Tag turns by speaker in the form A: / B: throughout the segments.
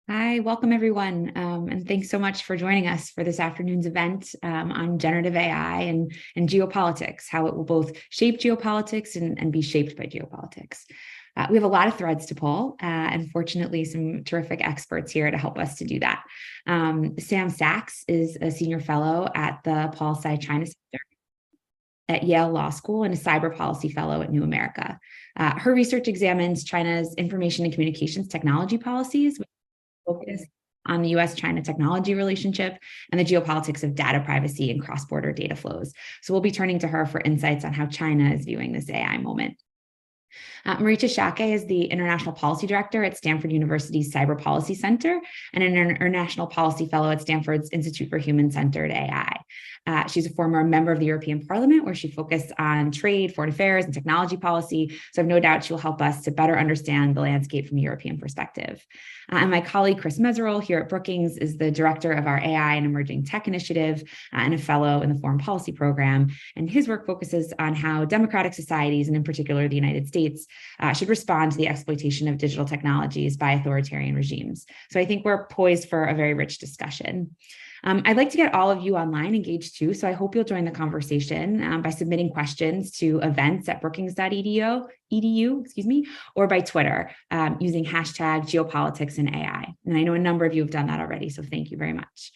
A: Hi, welcome everyone. And thanks so much for joining us for this afternoon's event on generative AI and geopolitics, how it will both shape geopolitics and be shaped by geopolitics. We have a lot of threads to pull, and fortunately, some terrific experts here to help us to do that. Sam Sachs is a senior fellow at the Paul Tsai China Center at Yale Law School and a cyber policy fellow at New America. Her research examines China's information and communications technology policies, focus on the US-China technology relationship and the geopolitics of data privacy and cross-border data flows. So we'll be turning to her for insights on how China is viewing this AI moment. Marita Shake is the International Policy Director at Stanford University's Cyber Policy Center and an International Policy Fellow at Stanford's Institute for Human-Centered AI. She's a former member of the European Parliament, where she focused on trade, foreign affairs, and technology policy. So I have no doubt she will help us to better understand the landscape from the European perspective. And my colleague, Chris Meserole, here at Brookings, is the director of our AI and Emerging Tech Initiative and a fellow in the Foreign Policy Program. And his work focuses on how democratic societies, and in particular the United States, should respond to the exploitation of digital technologies by authoritarian regimes. So I think we're poised for a very rich discussion. I'd like to get all of you online engaged too, so I hope you'll join the conversation by submitting questions to events@brookings.edu, or by Twitter using hashtag geopolitics and AI. And I know a number of you have done that already, so thank you very much.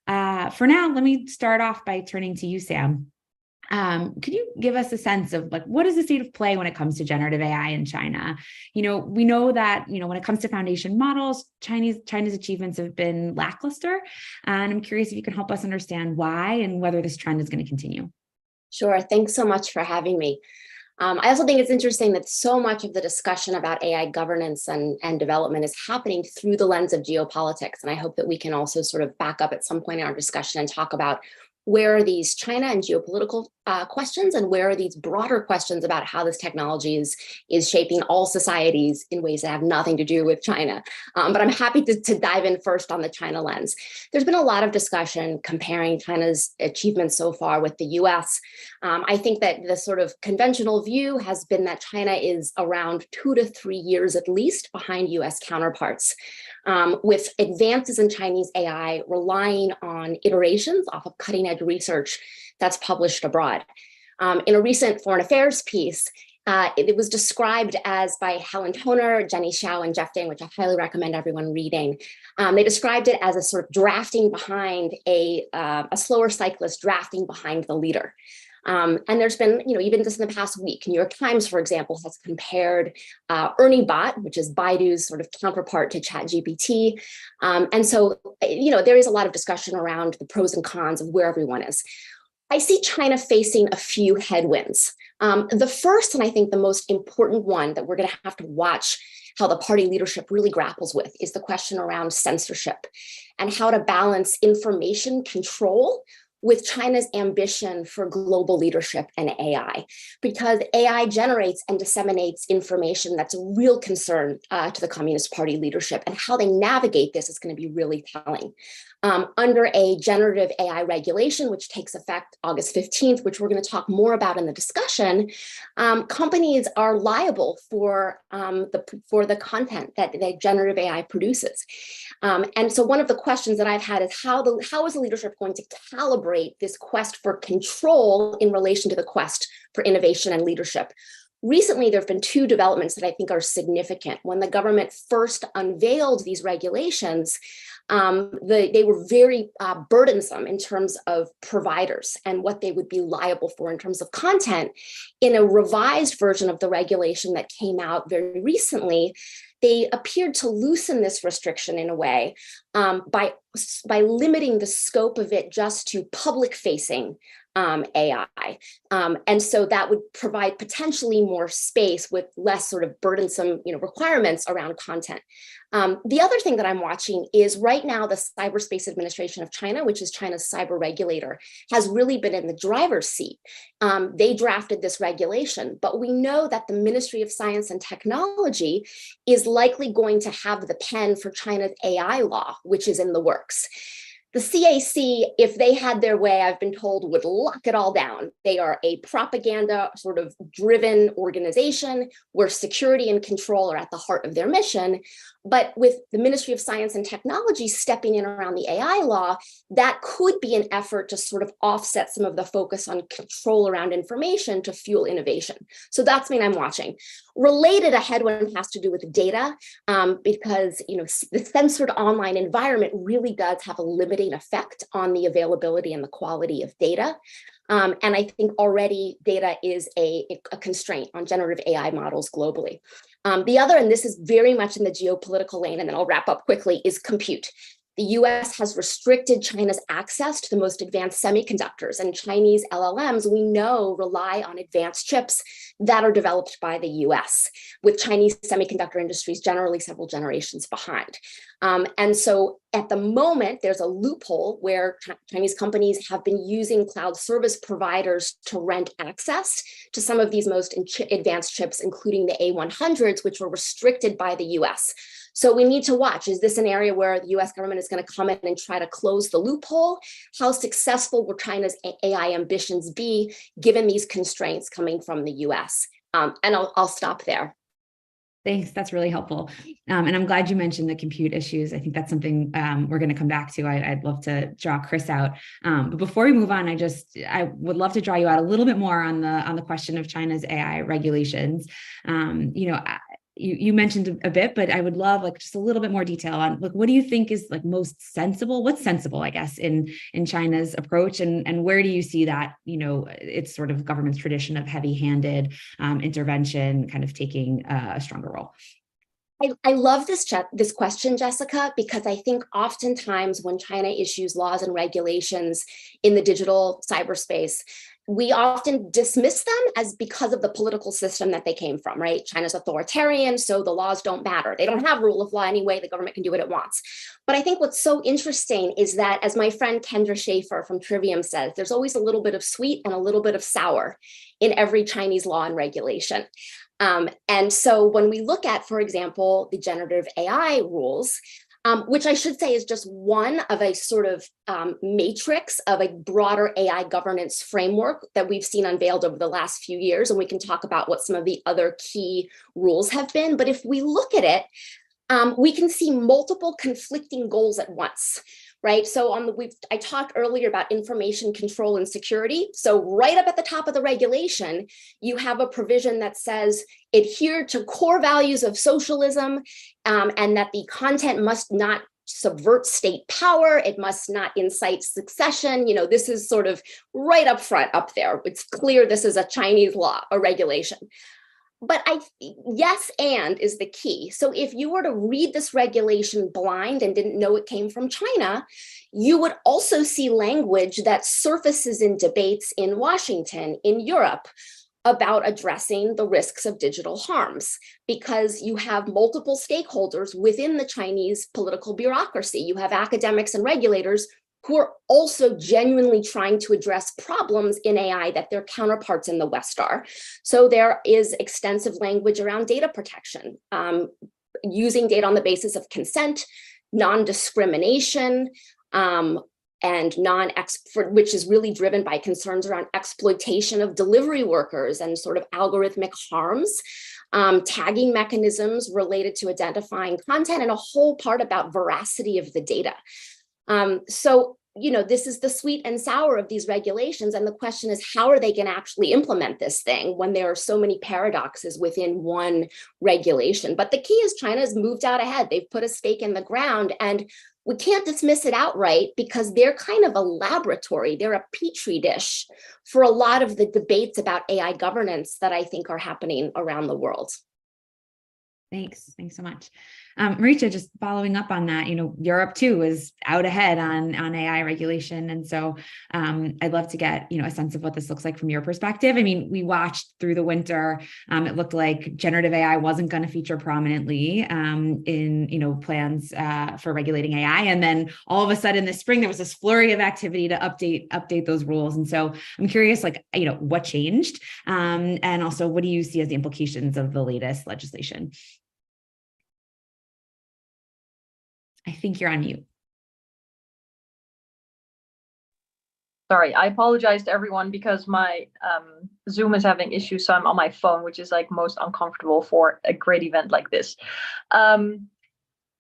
A: For now, let me start off by turning to you, Sam. Could you give us a sense of what is the state of play when it comes to generative AI in China? We know that, when it comes to foundation models, China's achievements have been lackluster. And I'm curious if you can help us understand why and whether this trend is going to continue.
B: Sure. Thanks so much for having me. I also think it's interesting that so much of the discussion about AI governance and development is happening through the lens of geopolitics. And I hope that we can also sort of back up at some point in our discussion and talk about where are these China and geopolitical questions, and where are these broader questions about how this technology is shaping all societies in ways that have nothing to do with China. But I'm happy to dive in first on the China lens. There's been a lot of discussion comparing China's achievements so far with the US. I think that the sort of conventional view has been that China is around 2 to 3 years at least behind US counterparts. With advances in Chinese AI relying on iterations off of cutting-edge research that's published abroad. In a recent foreign affairs piece, it was described as by Helen Toner, Jenny Xiao, and Jeff Ding, which I highly recommend everyone reading. They described it as a sort of drafting behind a slower cyclist drafting behind the leader. And there's been, even just in the past week, New York Times, for example, has compared Ernie Bot, which is Baidu's sort of counterpart to ChatGPT. And so, there is a lot of discussion around the pros and cons of where everyone is. I see China facing a few headwinds. The first, and I think the most important one that we're going to have to watch how the party leadership really grapples with, is the question around censorship and how to balance information control with China's ambition for global leadership and AI, because AI generates and disseminates information that's a real concern to the Communist Party leadership, and how they navigate this is going to be really telling. Under a generative AI regulation, which takes effect August 15th, which we're going to talk more about in the discussion, companies are liable for the content that generative AI produces. And so one of the questions that I've had is how is the leadership going to calibrate this quest for control in relation to the quest for innovation and leadership? Recently, there have been two developments that I think are significant. When the government first unveiled these regulations, they were very burdensome in terms of providers and what they would be liable for in terms of content. In a revised version of the regulation that came out very recently, they appeared to loosen this restriction in a way by limiting the scope of it just to public-facing AI. And so that would provide potentially more space with less sort of burdensome requirements around content. The other thing that I'm watching is right now the Cyberspace Administration of China, which is China's cyber regulator, has really been in the driver's seat. They drafted this regulation, but we know that the Ministry of Science and Technology is likely going to have the pen for China's AI law, which is in the works. The CAC, if they had their way, I've been told, would lock it all down. They are a propaganda sort of driven organization where security and control are at the heart of their mission. But with the Ministry of Science and Technology stepping in around the AI law, that could be an effort to sort of offset some of the focus on control around information to fuel innovation. So that's something I'm watching. Related, a headwind has to do with data, because the censored online environment really does have a limiting effect on the availability and the quality of data. And I think already data is a constraint on generative AI models globally. The other, and this is very much in the geopolitical lane, and then I'll wrap up quickly, is compute. The US has restricted China's access to the most advanced semiconductors, and Chinese LLMs, we know, rely on advanced chips that are developed by the US, with Chinese semiconductor industries generally several generations behind. And so at the moment, there's a loophole where Chinese companies have been using cloud service providers to rent access to some of these most advanced chips, including the A100s, which were restricted by the US. So we need to watch. Is this an area where the US government is going to come in and try to close the loophole? How successful will China's AI ambitions be given these constraints coming from the US? And I'll stop there.
A: Thanks. That's really helpful. And I'm glad you mentioned the compute issues. I think that's something we're going to come back to. I'd love to draw Chris out. But before we move on, I would love to draw you out a little bit more on the question of China's AI regulations. You mentioned a bit, but I would love just a little bit more detail on what do you think is most sensible? What's sensible, I guess, in China's approach, and where do you see that it's sort of government's tradition of heavy-handed intervention kind of taking a stronger role?
B: I love this question, Jessica, because I think oftentimes when China issues laws and regulations in the digital cyberspace, we often dismiss them as because of the political system that they came from, right? China's authoritarian, so the laws don't matter. They don't have rule of law anyway. The government can do what it wants. But I think what's so interesting is that, as my friend Kendra Schaefer from Trivium says, there's always a little bit of sweet and a little bit of sour in every Chinese law and regulation. And so when we look at, for example, the generative AI rules, which I should say is just one of a sort of matrix of a broader AI governance framework that we've seen unveiled over the last few years. And we can talk about what some of the other key rules have been. But if we look at it, we can see multiple conflicting goals at once. Right. So I talked earlier about information control and security. So right up at the top of the regulation, you have a provision that says adhere to core values of socialism, and that the content must not subvert state power. It must not incite succession. This is sort of right up front up there. It's clear this is a Chinese law, a regulation. But yes, and is the key. So if you were to read this regulation blind and didn't know it came from China, you would also see language that surfaces in debates in Washington, in Europe, about addressing the risks of digital harms, because you have multiple stakeholders within the Chinese political bureaucracy. You have academics and regulators who are also genuinely trying to address problems in AI that their counterparts in the West are. So there is extensive language around data protection, using data on the basis of consent, non-discrimination, and which is really driven by concerns around exploitation of delivery workers and sort of algorithmic harms, tagging mechanisms related to identifying content, and a whole part about veracity of the data. So, this is the sweet and sour of these regulations. And the question is, how are they going to actually implement this thing when there are so many paradoxes within one regulation? But the key is China's moved out ahead. They've put a stake in the ground, and we can't dismiss it outright because they're kind of a laboratory. They're a petri dish for a lot of the debates about AI governance that I think are happening around the world.
A: Thanks so much. Maricha, just following up on that, Europe too is out ahead on AI regulation. And so I'd love to get, a sense of what this looks like from your perspective. I mean, we watched through the winter, it looked like generative AI wasn't going to feature prominently in, plans for regulating AI. And then all of a sudden this spring, there was this flurry of activity to update those rules. And so I'm curious, what changed? And also, what do you see as the implications of the latest legislation? I think you're on mute.
C: Sorry, I apologize to everyone because my Zoom is having issues, so I'm on my phone, which is like most uncomfortable for a great event like this.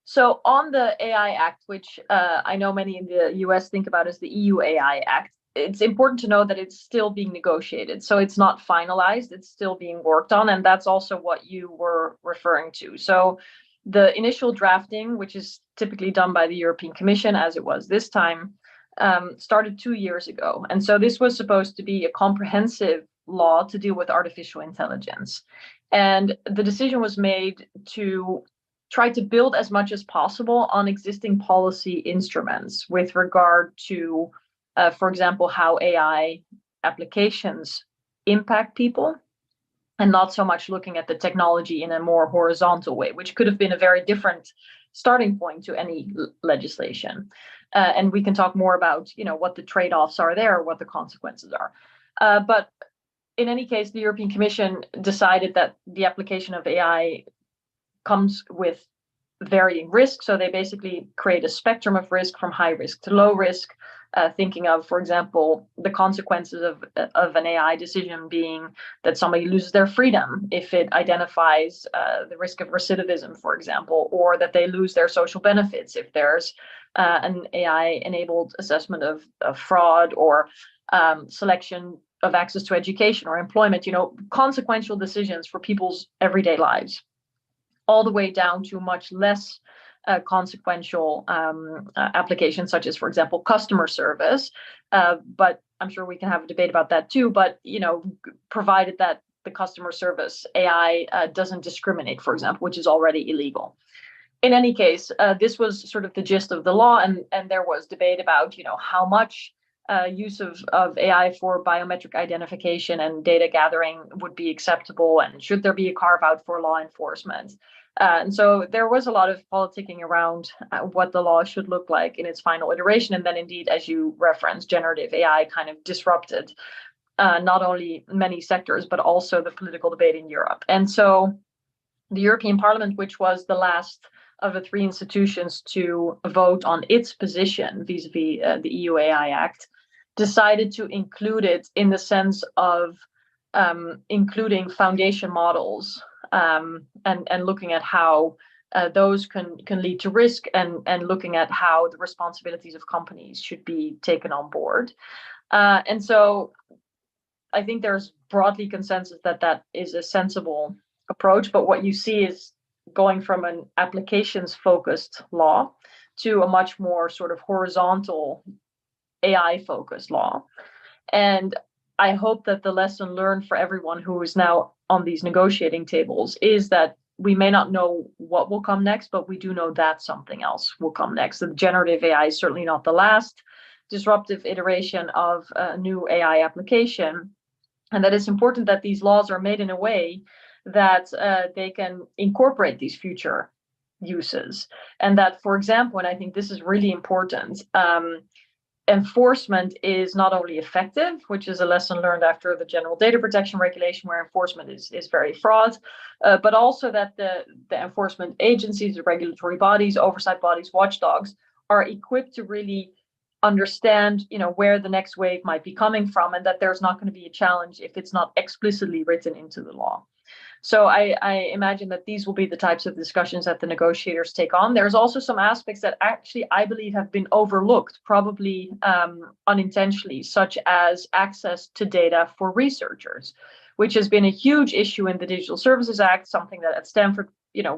C: So on the AI Act, which I know many in the US think about as the EU AI Act, it's important to know that it's still being negotiated. So it's not finalized, it's still being worked on. And that's also what you were referring to. So the initial drafting, which is typically done by the European Commission, as it was this time, started 2 years ago. And so this was supposed to be a comprehensive law to deal with artificial intelligence. And the decision was made to try to build as much as possible on existing policy instruments with regard to, for example, how AI applications impact people, and not so much looking at the technology in a more horizontal way, which could have been a very different starting point to any legislation. And we can talk more about, what the trade-offs are there, what the consequences are. But in any case, the European Commission decided that the application of AI comes with varying risks. So they basically create a spectrum of risk from high risk to low risk, thinking of, for example, the consequences of an AI decision being that somebody loses their freedom if it identifies the risk of recidivism, for example, or that they lose their social benefits if there's an AI-enabled assessment of fraud or selection of access to education or employment, consequential decisions for people's everyday lives, all the way down to much less consequential applications, such as, for example, customer service. But I'm sure we can have a debate about that too. But, provided that the customer service AI doesn't discriminate, for example, which is already illegal. In any case, this was sort of the gist of the law, and there was debate about, how much use of AI for biometric identification and data gathering would be acceptable, and should there be a carve out for law enforcement? And so there was a lot of politicking around what the law should look like in its final iteration. And then indeed, as you referenced, generative AI kind of disrupted not only many sectors, but also the political debate in Europe. And so the European Parliament, which was the last of the three institutions to vote on its position vis-a-vis the EU AI Act, decided to include it in the sense of including foundation models and looking at how those can lead to risk, and looking at how the responsibilities of companies should be taken on board. And so I think there's broadly consensus that that is a sensible approach. But what you see is going from an applications focused law to a much more sort of horizontal AI focused law. And I hope that the lesson learned for everyone who is now on these negotiating tables is that we may not know what will come next, but we do know that something else will come next. The generative AI is certainly not the last disruptive iteration of a new AI application. And that it's important that these laws are made in a way that they can incorporate these future uses. And that, for example, and I think this is really important, enforcement is not only effective, which is a lesson learned after the General Data Protection Regulation, where enforcement is very fraught, but also that the enforcement agencies, the regulatory bodies, oversight bodies, watchdogs are equipped to really understand, where the next wave might be coming from, and that there's not going to be a challenge if it's not explicitly written into the law. So I imagine that these will be the types of discussions that the negotiators take on. There's also some aspects that actually I believe have been overlooked, probably unintentionally, such as access to data for researchers, which has been a huge issue in the Digital Services Act, something that at Stanford,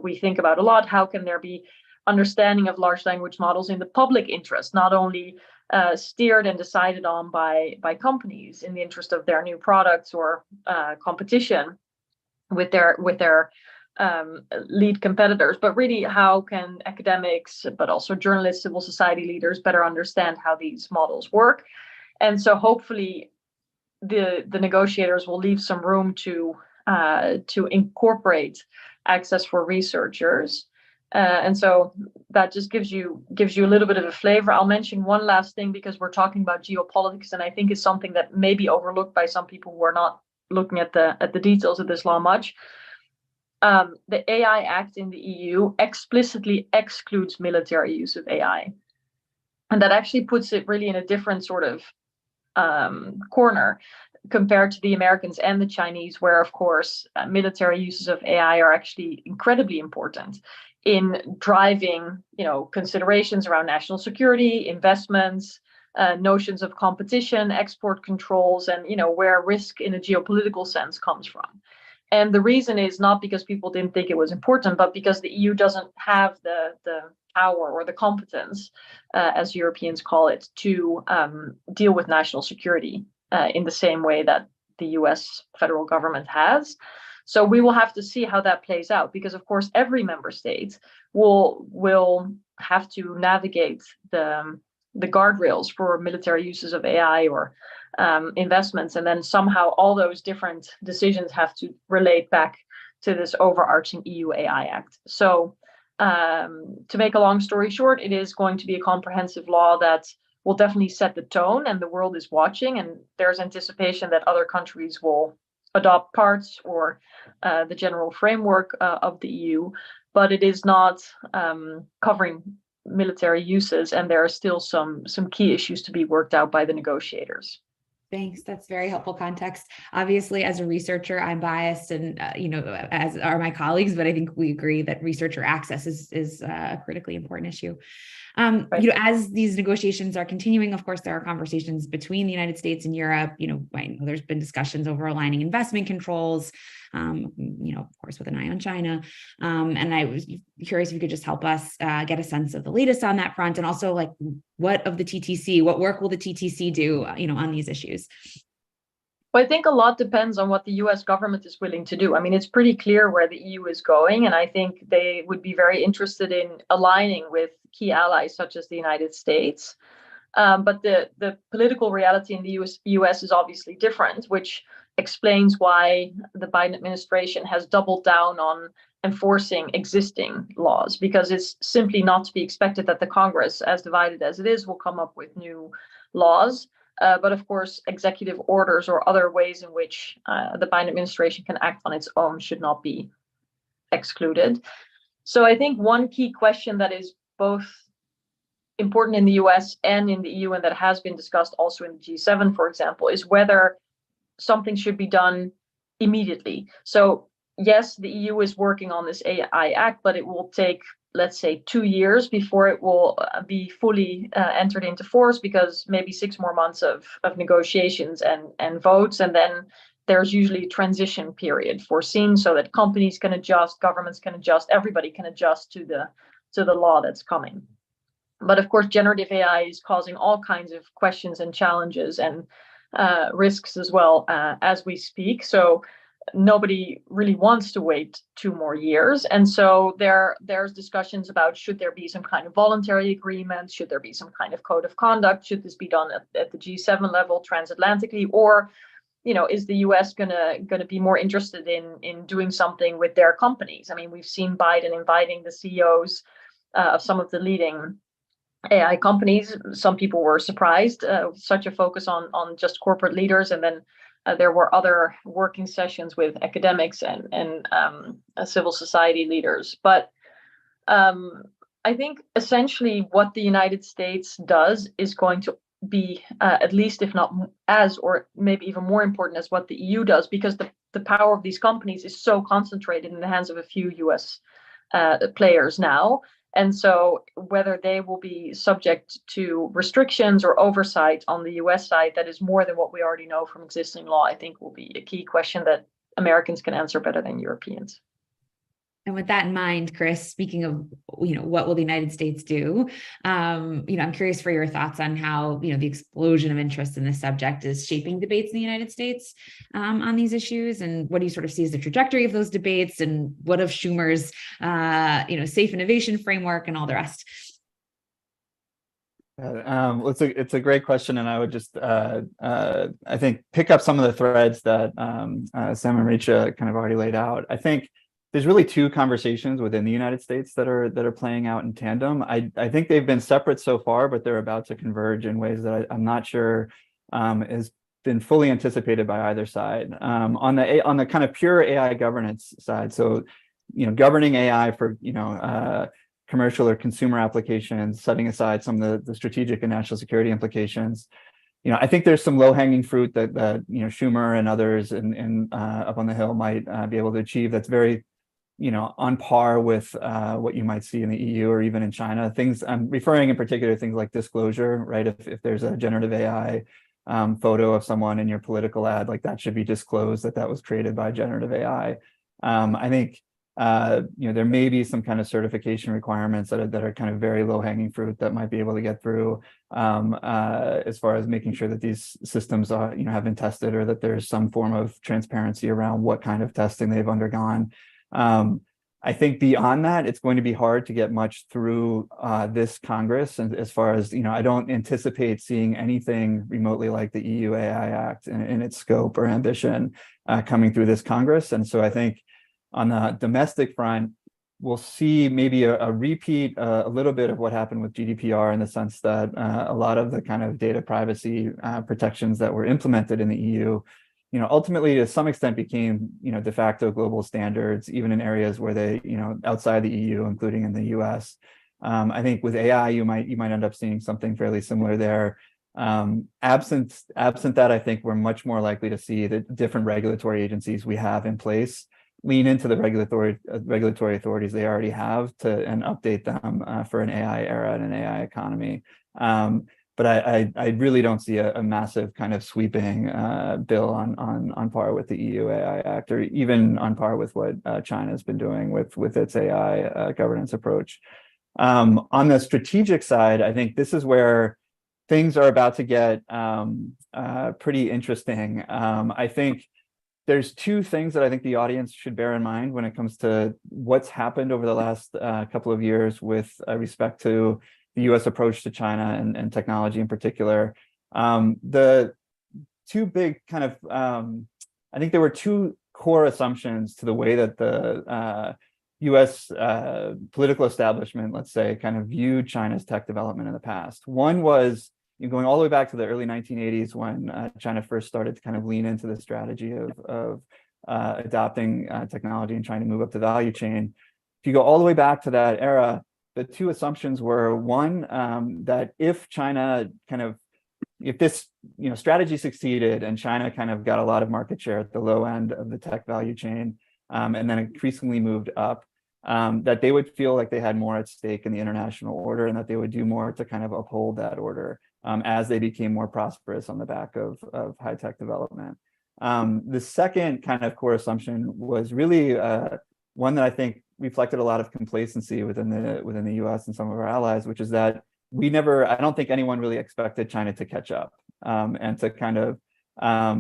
C: we think about a lot. How can there be understanding of large language models in the public interest, not only steered and decided on by companies in the interest of their new products or competition with their lead competitors, but really how can academics, but also journalists, civil society leaders better understand how these models work? And so hopefully the negotiators will leave some room to incorporate access for researchers. And so that just gives you a little bit of a flavor. I'll mention one last thing, because we're talking about geopolitics, and I think it's something that may be overlooked by some people who are not looking at the details of this law much. The AI Act in the EU explicitly excludes military use of AI. And that actually puts it really in a different sort of corner compared to the Americans and the Chinese, where, of course, military uses of AI are actually incredibly important in driving, considerations around national security, investments, notions of competition, export controls, and, where risk in a geopolitical sense comes from. And the reason is not because people didn't think it was important, but because the EU doesn't have the power or the competence, as Europeans call it, to deal with national security in the same way that the US federal government has. So we will have to see how that plays out, because of course every member state will have to navigate the guardrails for military uses of AI or investments, and then somehow all those different decisions have to relate back to this overarching EU AI Act. So to make a long story short, it is going to be a comprehensive law that will definitely set the tone, and the world is watching, and there's anticipation that other countries will adopt parts or the general framework of the EU, but it is not covering military uses, and there are still some key issues to be worked out by the negotiators.
A: Thanks. That's very helpful context. Obviously, as a researcher, I'm biased, and as are my colleagues. But I think we agree that researcher access is a critically important issue.
C: Right.
A: As these negotiations are continuing, of course, there are conversations between the United States and Europe. I know there's been discussions over aligning investment controls, of course, with an eye on China. And I was curious if you could just help us get a sense of the latest on that front, and also what work will the TTC do, on these issues?
C: Well, I think a lot depends on what the US government is willing to do. I mean, it's pretty clear where the EU is going, and I think they would be very interested in aligning with key allies such as the United States. But the political reality in the US is obviously different, which explains why the Biden administration has doubled down on enforcing existing laws, because it's simply not to be expected that the Congress, as divided as it is, will come up with new laws. But of course, executive orders or other ways in which the Biden administration can act on its own should not be excluded. So I think one key question that is both important in the US and in the EU, and that has been discussed also in the G7, for example, is whether something should be done immediately. So yes, the EU is working on this AI Act, but it will take, let's say, 2 years before it will be fully entered into force, because maybe 6 more months of negotiations and votes, and then there's usually a transition period foreseen so that companies can adjust, governments can adjust, everybody can adjust to the law that's coming. But of course, generative AI is causing all kinds of questions and challenges and risks as well as we speak. So nobody really wants to wait 2 more years. And so there's discussions about, should there be some kind of voluntary agreement? Should there be some kind of code of conduct? Should this be done at the G7 level transatlantically? Or, is the US gonna be more interested in doing something with their companies? I mean, we've seen Biden inviting the CEOs of some of the leading AI companies. Some people were surprised, such a focus on just corporate leaders, and then there were other working sessions with academics and civil society leaders. But I think essentially what the United States does is going to be at least, if not as, or maybe even more important as what the EU does, because the power of these companies is so concentrated in the hands of a few US players now. And so whether they will be subject to restrictions or oversight on the US side that is more than what we already know from existing law, I think will be a key question that Americans can answer better than Europeans.
A: And with that in mind, Chris, speaking of, what will the United States do? I'm curious for your thoughts on how, the explosion of interest in this subject is shaping debates in the United States on these issues. And what do you sort of see as the trajectory of those debates? And what of Schumer's, safe innovation framework and all the rest?
D: It's a great question, and I would just I think pick up some of the threads that Sam and Richa kind of already laid out. I think there's really 2 conversations within the United States that are playing out in tandem. I think they've been separate so far, but they're about to converge in ways that I'm not sure has been fully anticipated by either side. On the kind of pure AI governance side, so governing AI for commercial or consumer applications, setting aside some of the strategic and national security implications. I think there's some low-hanging fruit that Schumer and others in up on the Hill might be able to achieve. That's very on par with what you might see in the EU or even in China. Things I'm referring in particular to things like disclosure, right? If there's a generative AI photo of someone in your political ad, like that should be disclosed that was created by generative AI. I think there may be some kind of certification requirements that are kind of very low hanging fruit that might be able to get through as far as making sure that these systems are, have been tested, or that there's some form of transparency around what kind of testing they've undergone. I think beyond that, it's going to be hard to get much through this Congress. And as far as, I don't anticipate seeing anything remotely like the EU AI Act in its scope or ambition coming through this Congress. And so I think on the domestic front, we'll see maybe a repeat, a little bit of what happened with GDPR, in the sense that a lot of the kind of data privacy protections that were implemented in the EU, ultimately to some extent became, de facto global standards, even in areas where they, outside the EU, including in the US. I think with AI, you might end up seeing something fairly similar there. Absent that, I think we're much more likely to see the different regulatory agencies we have in place lean into the regulatory authorities they already have and update them for an AI era and an AI economy. But I really don't see a massive kind of sweeping bill on par with the EU AI Act, or even on par with what China's been doing with its AI governance approach. On the strategic side, I think this is where things are about to get pretty interesting. I think there's two things that I think the audience should bear in mind when it comes to what's happened over the last couple of years with respect to the U.S. approach to China and technology in particular. The two big kind of, I think there were two core assumptions to the way that the U.S. Political establishment, let's say, kind of viewed China's tech development in the past. One was, going all the way back to the early 1980s, when China first started to kind of lean into the strategy of adopting technology and trying to move up the value chain. If you go all the way back to that era, the two assumptions were, one, that if China if this strategy succeeded and China kind of got a lot of market share at the low end of the tech value chain, and then increasingly moved up, that they would feel like they had more at stake in the international order, and that they would do more to kind of uphold that order as they became more prosperous on the back of high tech development. The second kind of core assumption was really one that I think reflected a lot of complacency within the U.S. and some of our allies, which is that I don't think anyone really expected China to catch up and to kind of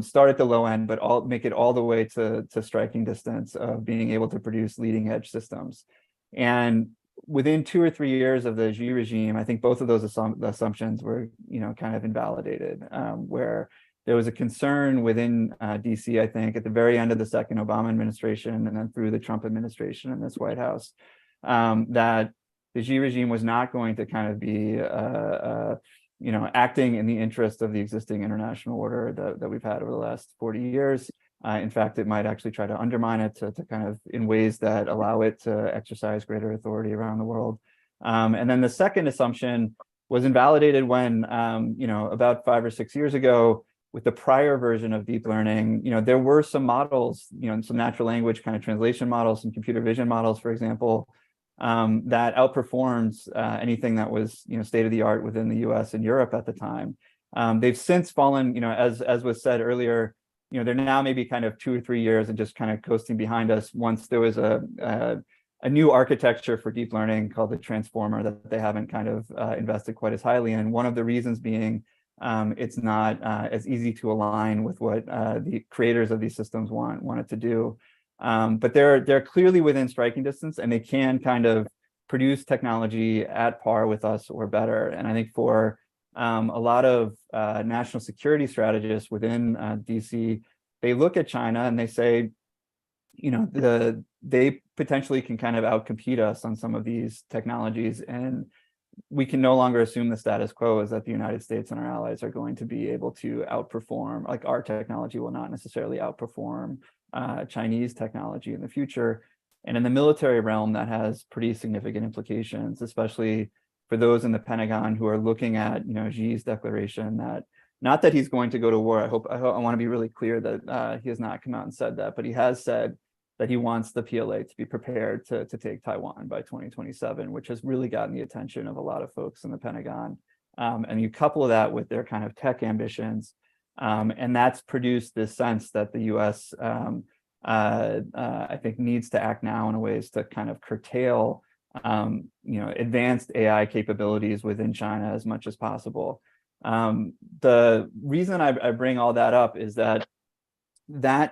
D: start at the low end, but make it all the way to striking distance of being able to produce leading edge systems. And within 2 or 3 years of the Xi regime, I think both of those assumptions were, kind of invalidated, where there was a concern within DC, I think, at the very end of the second Obama administration and then through the Trump administration in this White House, that the Xi regime was not going to kind of be, acting in the interest of the existing international order that we've had over the last 40 years. In fact, it might actually try to undermine it to kind of in ways that allow it to exercise greater authority around the world. And then the second assumption was invalidated when, about 5 or 6 years ago, with the prior version of deep learning, there were some models, some natural language kind of translation models, some computer vision models, for example, that outperforms anything that was, state of the art within the US and Europe at the time. They've since fallen, as was said earlier, they're now maybe kind of 2 or 3 years and just kind of coasting behind us, once there was a new architecture for deep learning called the transformer that they haven't kind of invested quite as highly in. One of the reasons being it's not as easy to align with what the creators of these systems want it to do. But they're clearly within striking distance, and they can kind of produce technology at par with us or better. And I think for a lot of national security strategists within DC, they look at China and they say, they potentially can kind of outcompete us on some of these technologies, and we can no longer assume the status quo is that the United States and our allies are going to be able to outperform, like our technology will not necessarily outperform Chinese technology in the future. And in the military realm, that has pretty significant implications, especially for those in the Pentagon who are looking at, Xi's declaration that Not that he's going to go to war. I want to be really clear that he has not come out and said that, but he has said that he wants the PLA to be prepared to take Taiwan by 2027, which has really gotten the attention of a lot of folks in the Pentagon. And you couple that with their kind of tech ambitions, and that's produced this sense that the U.S. I think needs to act now in ways to kind of curtail, advanced AI capabilities within China as much as possible. The reason I bring all that up is that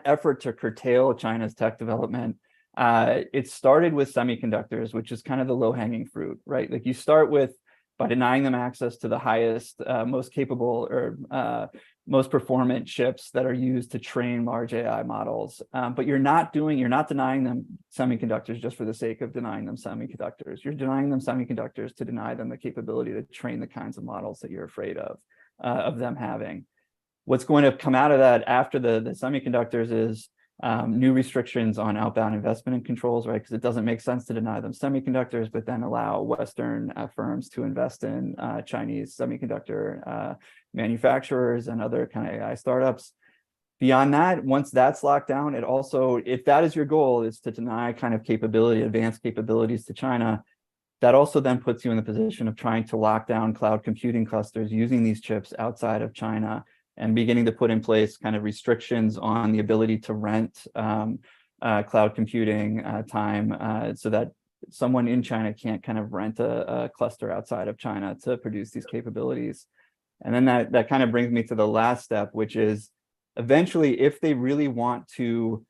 D: effort to curtail China's tech development, it started with semiconductors, which is kind of the low-hanging fruit, right? Like you start with by denying them access to the highest, most capable or most performant chips that are used to train large AI models. But you're not denying them semiconductors just for the sake of denying them semiconductors. You're denying them semiconductors to deny them the capability to train the kinds of models that you're afraid of them having. What's going to come out of that after the semiconductors is new restrictions on outbound investment and controls, right? Because it doesn't make sense to deny them semiconductors, but then allow Western firms to invest in Chinese semiconductor manufacturers and other kind of AI startups. Beyond that, once that's locked down, it also, if that is your goal, is to deny kind of advanced capabilities to China, that also then puts you in the position of trying to lock down cloud computing clusters using these chips outside of China, and beginning to put in place kind of restrictions on the ability to rent cloud computing time, so that someone in China can't kind of rent a cluster outside of China to produce these capabilities. And then that kind of brings me to the last step, which is eventually, if they really want to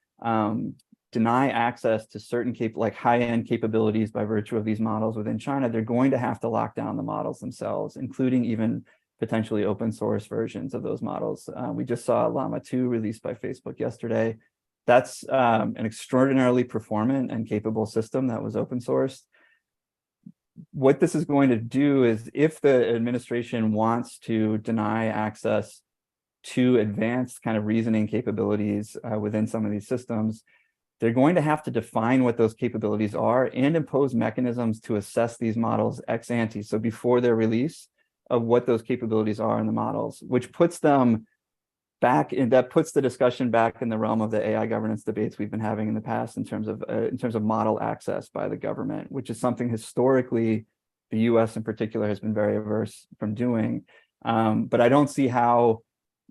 D: deny access to certain like high-end capabilities by virtue of these models within China, they're going to have to lock down the models themselves, including even potentially open source versions of those models. We just saw Llama 2 released by Facebook yesterday. That's an extraordinarily performant and capable system that was open sourced. What this is going to do is, if the administration wants to deny access to advanced kind of reasoning capabilities within some of these systems, they're going to have to define what those capabilities are and impose mechanisms to assess these models ex ante, so before their release, of what those capabilities are in the models, which puts them back in, that puts the discussion back in the realm of the AI governance debates we've been having in the past in terms of model access by the government, which is something historically the US in particular has been very averse from doing. But I don't see how,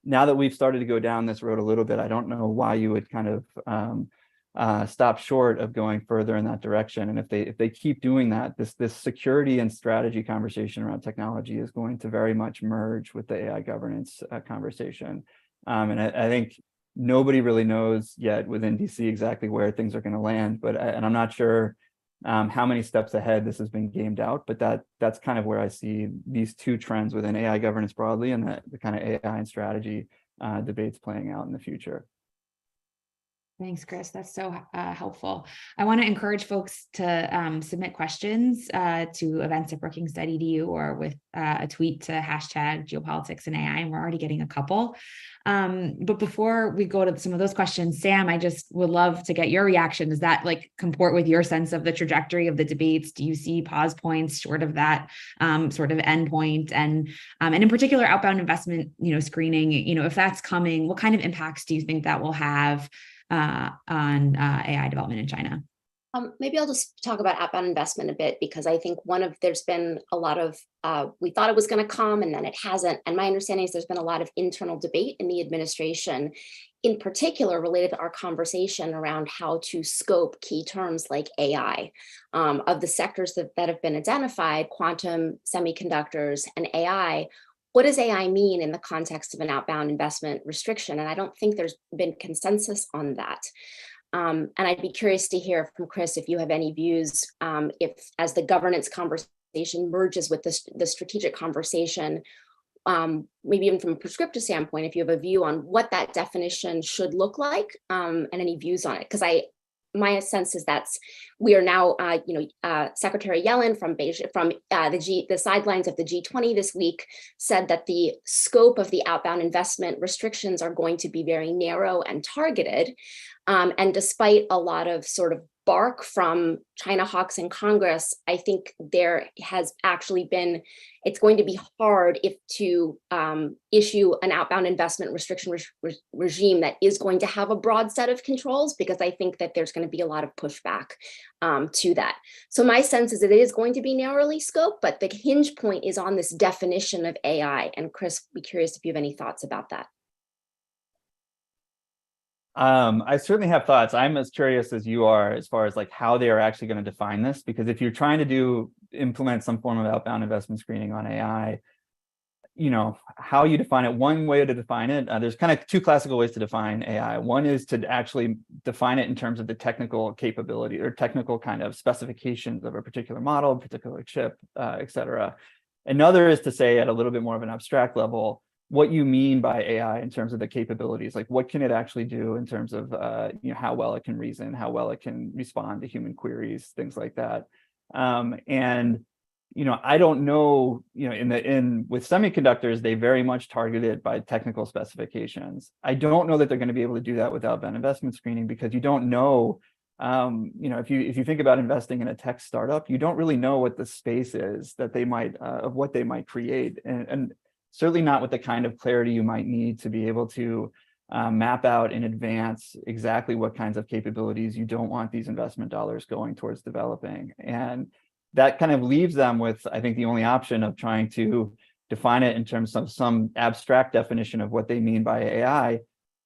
D: now that we've started to go down this road a little bit, I don't know why you would kind of stop short of going further in that direction. And if they keep doing that, this security and strategy conversation around technology is going to very much merge with the AI governance conversation. And I think nobody really knows yet within DC exactly where things are going to land, and I'm not sure how many steps ahead this has been gamed out, but that's kind of where I see these two trends within AI governance broadly, and the kind of AI and strategy debates playing out in the future.
A: Thanks, Chris. That's so helpful. I want to encourage folks to submit questions to events@brookings.edu or with a tweet to #geopolitics and AI, and we're already getting a couple. But before we go to some of those questions, Sam, I just would love to get your reaction. Does that like comport with your sense of the trajectory of the debates? Do you see pause points short of that sort of endpoint? And in particular, outbound investment, screening, if that's coming, what kind of impacts do you think that will have on AI development in China?
B: Maybe I'll just talk about outbound investment a bit, because I think there's been a lot of, we thought it was going to come and then it hasn't. And my understanding is there's been a lot of internal debate in the administration, in particular related to our conversation around how to scope key terms like AI. Of the sectors that have been identified, quantum, semiconductors, and AI, what does AI mean in the context of an outbound investment restriction? And I don't think there's been consensus on that. And I'd be curious to hear from Chris if you have any views, if as the governance conversation merges with the strategic conversation, maybe even from a prescriptive standpoint, if you have a view on what that definition should look like, and any views on it. Because my sense is that we are now, Secretary Yellen from Beijing, from the sidelines of the G20 this week, said that the scope of the outbound investment restrictions are going to be very narrow and targeted. And despite a lot of sort of bark from China hawks in Congress, I think there has actually been, it's going to be hard if to issue an outbound investment restriction regime that is going to have a broad set of controls, because I think that there's going to be a lot of pushback to that. So my sense is that it is going to be narrowly scoped, but the hinge point is on this definition of AI. And Chris, be curious if you have any thoughts about that.
D: I certainly have thoughts. I'm as curious as you are as far as like how they are actually going to define this, because if you're trying to implement some form of outbound investment screening on AI, you know, how you define it, one way to define it, there's kind of two classical ways to define AI. One is to actually define it in terms of the technical capability or technical kind of specifications of a particular model, particular chip, et cetera. Another is to say at a little bit more of an abstract level, what you mean by AI in terms of the capabilities, like what can it actually do in terms of you know, how well it can reason, how well it can respond to human queries, things like that. And you know, I don't know, you know, with semiconductors, they very much target it by technical specifications. I don't know that they're going to be able to do that without outbound investment screening, because you don't know, you know, if you think about investing in a tech startup, you don't really know what the space is that they might of what they might create, and certainly not with the kind of clarity you might need to be able to map out in advance exactly what kinds of capabilities you don't want these investment dollars going towards developing. And that kind of leaves them with, I think, the only option of trying to define it in terms of some abstract definition of what they mean by AI.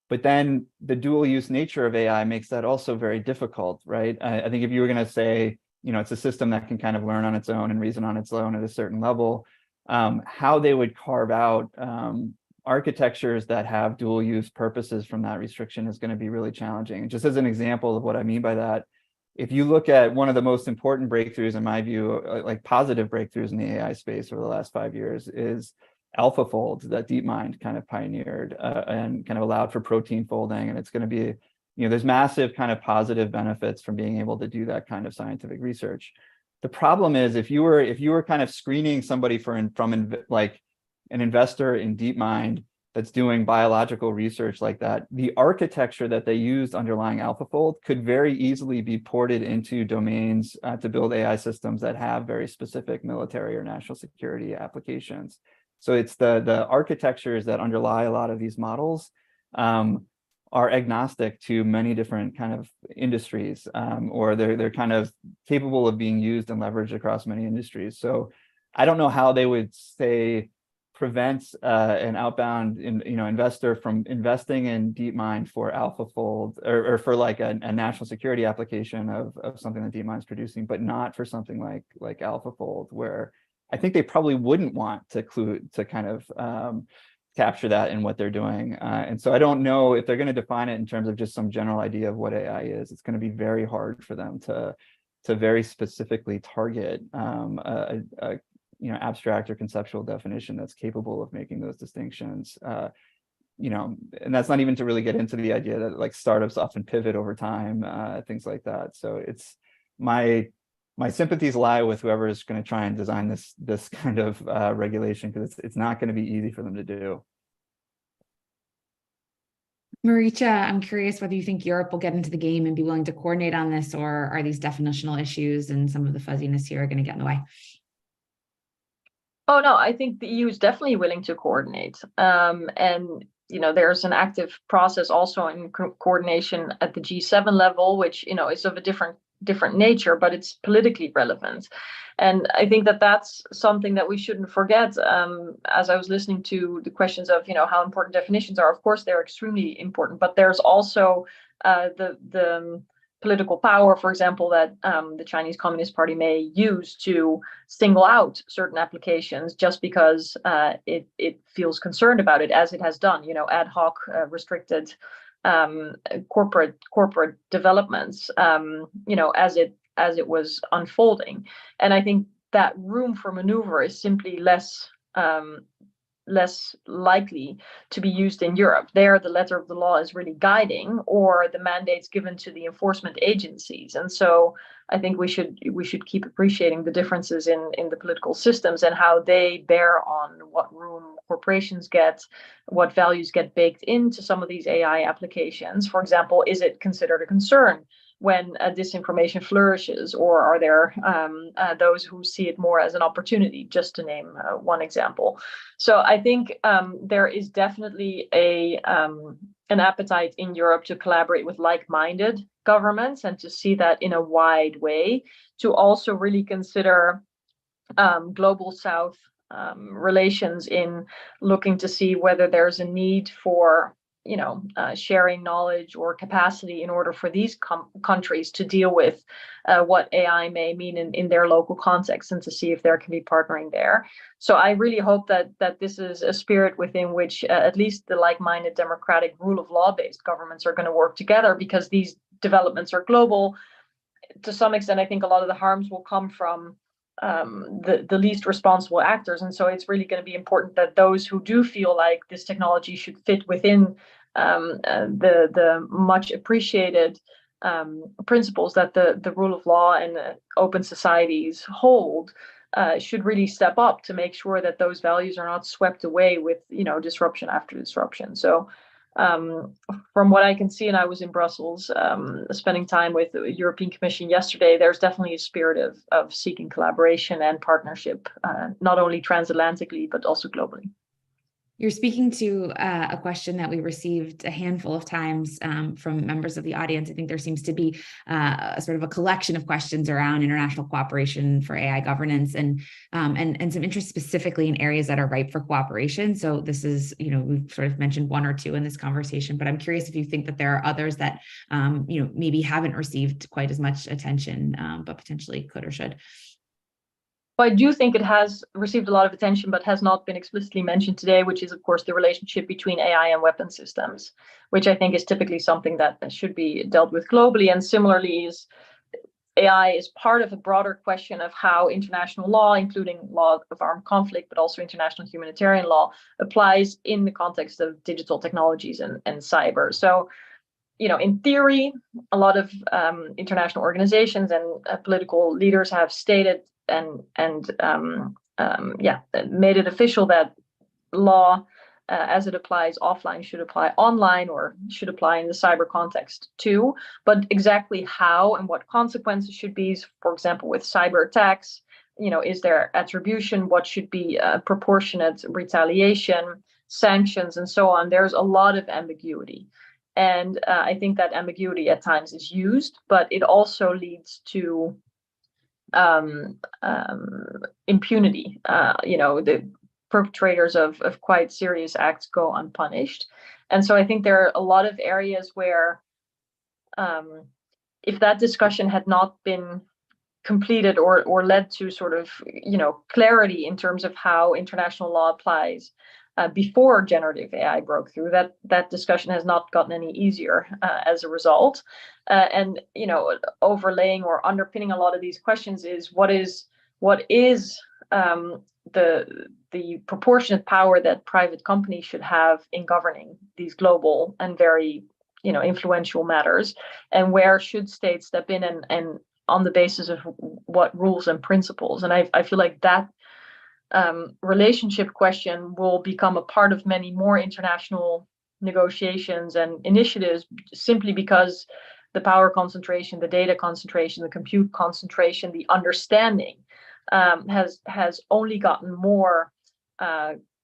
D: But then the dual use nature of AI makes that also very difficult, right? I think if you were going to say, you know, it's a system that can kind of learn on its own and reason on its own at a certain level, how they would carve out architectures that have dual use purposes from that restriction is going to be really challenging. Just as an example of what I mean by that, if you look at one of the most important breakthroughs, in my view, like positive breakthroughs in the AI space over the last 5 years, is AlphaFold that DeepMind kind of pioneered and kind of allowed for protein folding. And it's going to be, you know, there's massive kind of positive benefits from being able to do that kind of scientific research. The problem is if you were kind of screening somebody from like an investor in DeepMind that's doing biological research like that, the architecture that they used underlying AlphaFold could very easily be ported into domains to build AI systems that have very specific military or national security applications. So it's the architectures that underlie a lot of these models are agnostic to many different kind of industries, or they're kind of capable of being used and leveraged across many industries. So I don't know how they would say prevents an outbound investor from investing in DeepMind for AlphaFold or for like a national security application of something that DeepMind is producing, but not for something like AlphaFold, where I think they probably wouldn't want to kind of capture that in what they're doing. And so I don't know if they're going to define it in terms of just some general idea of what AI is. It's going to be very hard for them to very specifically target a abstract or conceptual definition that's capable of making those distinctions. And that's not even to really get into the idea that like startups often pivot over time, things like that. So it's my sympathies lie with whoever is going to try and design this kind of regulation, because it's not going to be easy for them to do.
A: Maricha, I'm curious whether you think Europe will get into the game and be willing to coordinate on this, or are these definitional issues and some of the fuzziness here are going to get in the way?
C: Oh, no, I think the EU is definitely willing to coordinate. And there's an active process also in coordination at the G7 level, which, is of a different nature, but it's politically relevant. And I think that that's something that we shouldn't forget. As I was listening to the questions of, how important definitions are, of course, they're extremely important, but there's also the political power, for example, that the Chinese Communist Party may use to single out certain applications just because it feels concerned about it, as it has done, ad hoc restricted corporate developments, as it was unfolding. And I think that room for maneuver is simply less likely to be used in Europe. There, the letter of the law is really guiding, or the mandates given to the enforcement agencies. And so I think we should keep appreciating the differences in the political systems and how they bear on what room corporations get, what values get baked into some of these AI applications. For example, is it considered a concern when disinformation flourishes, or are there those who see it more as an opportunity, just to name one example? So I think there is definitely an appetite in Europe to collaborate with like-minded governments and to see that in a wide way, to also really consider global South relations in looking to see whether there's a need for sharing knowledge or capacity in order for these countries to deal with what AI may mean in their local context, and to see if there can be partnering there. So I really hope that this is a spirit within which at least the like-minded democratic rule of law-based governments are going to work together, because these developments are global. To some extent, I think a lot of the harms will come from the least responsible actors. And so it's really going to be important that those who do feel like this technology should fit within the much appreciated principles that the rule of law and open societies hold should really step up to make sure that those values are not swept away with disruption after disruption. So from what I can see, and I was in Brussels spending time with the European Commission yesterday, there's definitely a spirit of seeking collaboration and partnership, not only transatlantically, but also globally.
A: You're speaking to a question that we received a handful of times from members of the audience. I think there seems to be a sort of a collection of questions around international cooperation for AI governance, and some interest specifically in areas that are ripe for cooperation. So this is, we've sort of mentioned one or two in this conversation, but I'm curious if you think that there are others that, maybe haven't received quite as much attention, but potentially could or should.
C: I do think it has received a lot of attention, but has not been explicitly mentioned today, which is, of course, the relationship between AI and weapon systems, which I think is typically something that should be dealt with globally. And similarly, AI is part of a broader question of how international law, including law of armed conflict, but also international humanitarian law, applies in the context of digital technologies and cyber. So, in theory, a lot of international organizations and political leaders have stated and made it official that law as it applies offline should apply online, or should apply in the cyber context too. But exactly how and what consequences should be, for example, with cyber attacks, is there attribution, what should be proportionate retaliation, sanctions, and so on. There's a lot of ambiguity. And I think that ambiguity at times is used, but it also leads to impunity. The perpetrators of quite serious acts go unpunished. And so I think there are a lot of areas where if that discussion had not been completed or led to sort of clarity in terms of how international law applies before generative AI broke through, that discussion has not gotten any easier as a result. And overlaying or underpinning a lot of these questions is what is the proportionate power that private companies should have in governing these global and very influential matters, and where should states step in and on the basis of what rules and principles. And I feel like that relationship question will become a part of many more international negotiations and initiatives, simply because the power concentration, the data concentration, the compute concentration, the understanding has only gotten more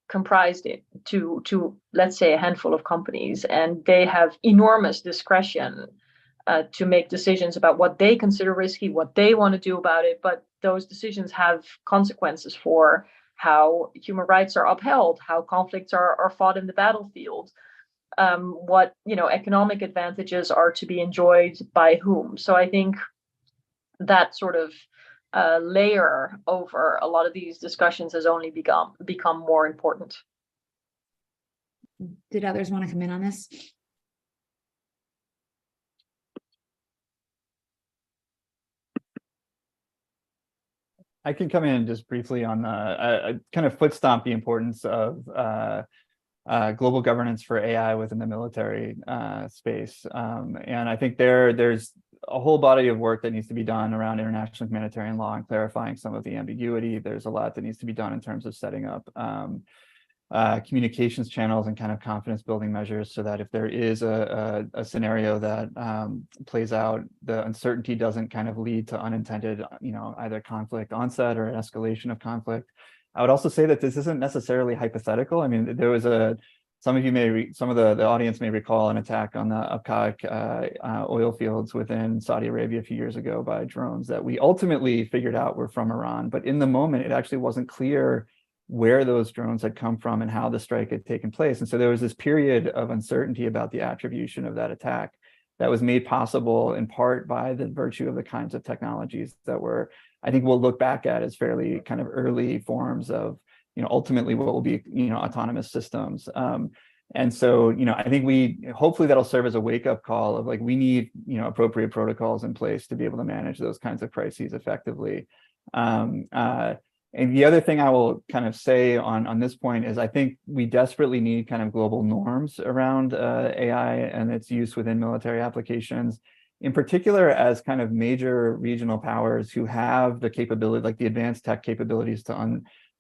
C: comprised to let's say a handful of companies, and they have enormous discretion to make decisions about what they consider risky, what they want to do about it. But those decisions have consequences for how human rights are upheld, how conflicts are fought in the battlefield, what economic advantages are to be enjoyed by whom. So I think that sort of layer over a lot of these discussions has only become more important.
A: Did others want to come in on this?
D: I can come in just briefly on kind of foot stomp the importance of global governance for AI within the military space. And I think there's a whole body of work that needs to be done around international humanitarian law and clarifying some of the ambiguity. There's a lot that needs to be done in terms of setting up communications channels and kind of confidence building measures, so that if there is a scenario that plays out, the uncertainty doesn't kind of lead to unintended, either conflict onset or escalation of conflict. I would also say that this isn't necessarily hypothetical. I mean, there was some of the audience may recall an attack on the Abqaiq oil fields within Saudi Arabia a few years ago by drones that we ultimately figured out were from Iran. But in the moment, it actually wasn't clear where those drones had come from and how the strike had taken place. And so there was this period of uncertainty about the attribution of that attack that was made possible in part by the virtue of the kinds of technologies that were, I think we'll look back at as fairly kind of early forms of, ultimately what will be, autonomous systems. And so, I think hopefully that'll serve as a wake-up call of like, we need, appropriate protocols in place to be able to manage those kinds of crises effectively. And the other thing I will kind of say on this point is I think we desperately need kind of global norms around AI and its use within military applications, in particular as kind of major regional powers who have the capability, like the advanced tech capabilities